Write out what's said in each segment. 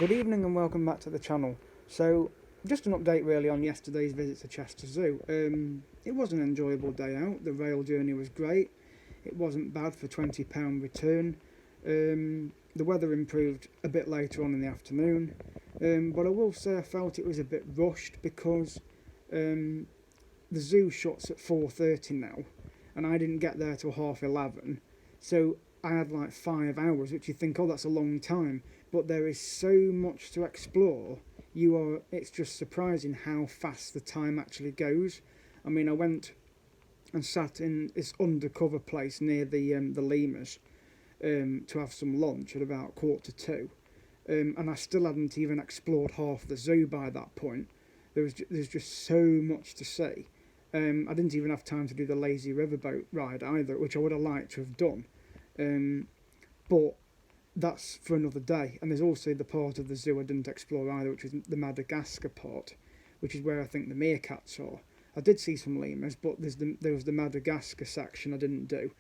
Good evening and welcome back to the channel. So, just an update really on yesterday's visit to Chester Zoo. It was an enjoyable day out. The rail journey was great. It wasn't bad for £20 return. The weather improved a bit later on in the afternoon. But I will say I felt it was a bit rushed because the zoo shuts at 4:30 now, and I didn't get there till 11:30. So I had like 5 hours, which you think, oh, that's a long time, but there is so much to explore. It's just surprising how fast the time actually goes. I mean, I went and sat in this undercover place near the lemurs to have some lunch at about 1:45, and I still hadn't even explored half the zoo by that point. There's just so much to see. I didn't even have time to do the lazy riverboat ride either, which I would have liked to have done. But that's for another day. And there's also the part of the zoo I didn't explore either, which is the Madagascar part, which is where I think the meerkats are. I did see some lemurs, but there was the Madagascar section I didn't do.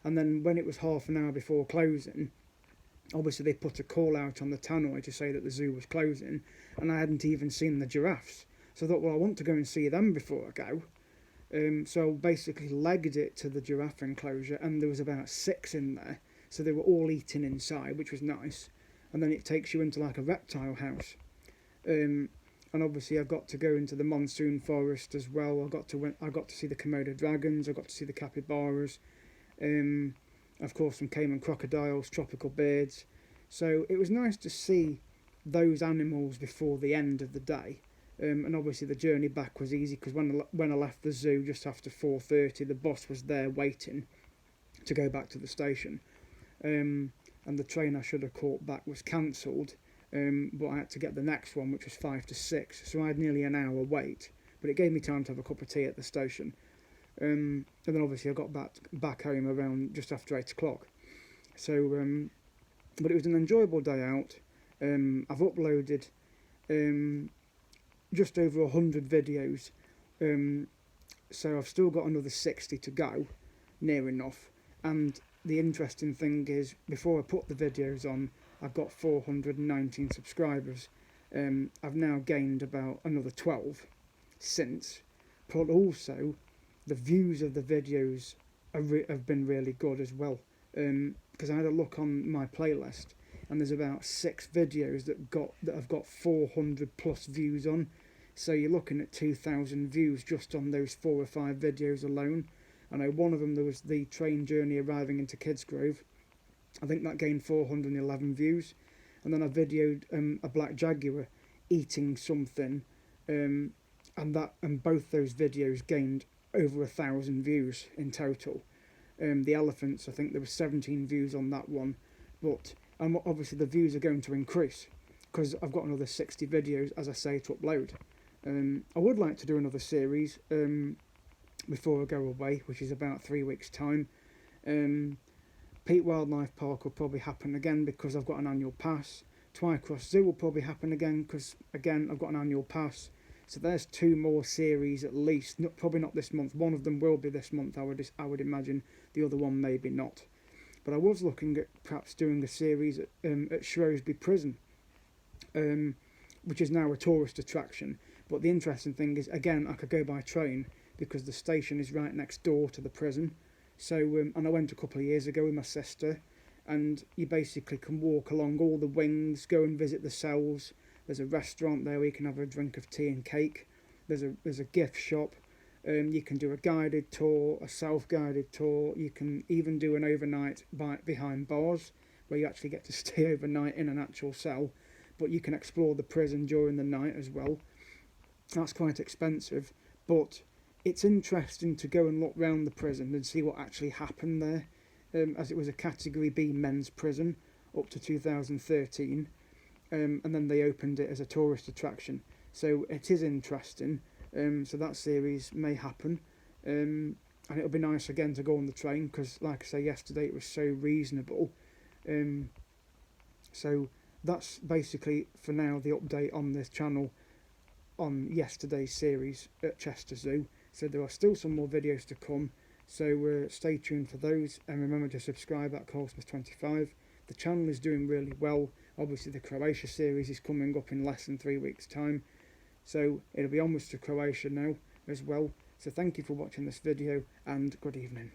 And then when it was half an hour before closing, obviously they put a call out on the tannoy to say that the zoo was closing, and I hadn't even seen the giraffes. So I thought, well, I want to go and see them before I go. So I basically legged it to the giraffe enclosure, and there was about 6 in there. So they were all eating inside, which was nice. And then it takes you into like a reptile house. And obviously I got to go into the monsoon forest as well. I got to see the Komodo dragons. I got to see the capybaras. Of course, some caiman crocodiles, tropical birds. So it was nice to see those animals before the end of the day. And obviously the journey back was easy because when I left the zoo just after 4:30, the boss was there waiting to go back to the station. And the train I should have caught back was cancelled, but I had to get the next one, which was 5 to 6, so I had nearly an hour wait, but it gave me time to have a cup of tea at the station. And then obviously I got back home around just after 8 o'clock. So, but it was an enjoyable day out. I've uploaded just over 100 videos, so I've still got another 60 to go, near enough. And the interesting thing is, before I put the videos on, I've got 419 subscribers. I've now gained about another 12 since, but also the views of the videos have been really good as well, because I had a look on my playlist, and there's about 6 videos that have got 400 plus views on. So you're looking at 2,000 views just on those 4 or 5 videos alone. I know one of them, there was the train journey arriving into Kidsgrove. I think that gained 411 views. And then I videoed a black jaguar eating something, and both those videos gained over 1,000 views in total. The elephants, I think there were 17 views on that one, but obviously the views are going to increase because I've got another 60 videos, as I say, to upload. I would like to do another series before I go away, which is about 3 weeks' time. Peak Wildlife Park will probably happen again because I've got an annual pass. Twycross Zoo will probably happen again because, again, I've got an annual pass. So there's 2 more series at least. Probably not this month. One of them will be this month, I would imagine. The other one maybe not. But I was looking at perhaps doing a series at Shrewsbury Prison, which is now a tourist attraction. But the interesting thing is, again, I could go by train because the station is right next door to the prison. So, and I went a couple of years ago with my sister, and you basically can walk along all the wings, go and visit the cells. There's a restaurant there where you can have a drink of tea and cake. There's a gift shop. You can do a guided tour, a self-guided tour. You can even do an overnight behind bars, where you actually get to stay overnight in an actual cell. But you can explore the prison during the night as well. That's quite expensive, but it's interesting to go and look round the prison and see what actually happened there, as it was a Category B men's prison up to 2013, and then they opened it as a tourist attraction. So it is interesting. So that series may happen, and it'll be nice again to go on the train because, like I say, yesterday it was so reasonable. So that's basically for now the update on this channel on yesterday's series at Chester Zoo. So there are still some more videos to come, so stay tuned for those, and remember to subscribe at ColeSmith25. The channel is doing really well. obviously the Croatia series is coming up in less than 3 weeks' time, so it'll be onwards to Croatia now as well. So thank you for watching this video, and good evening.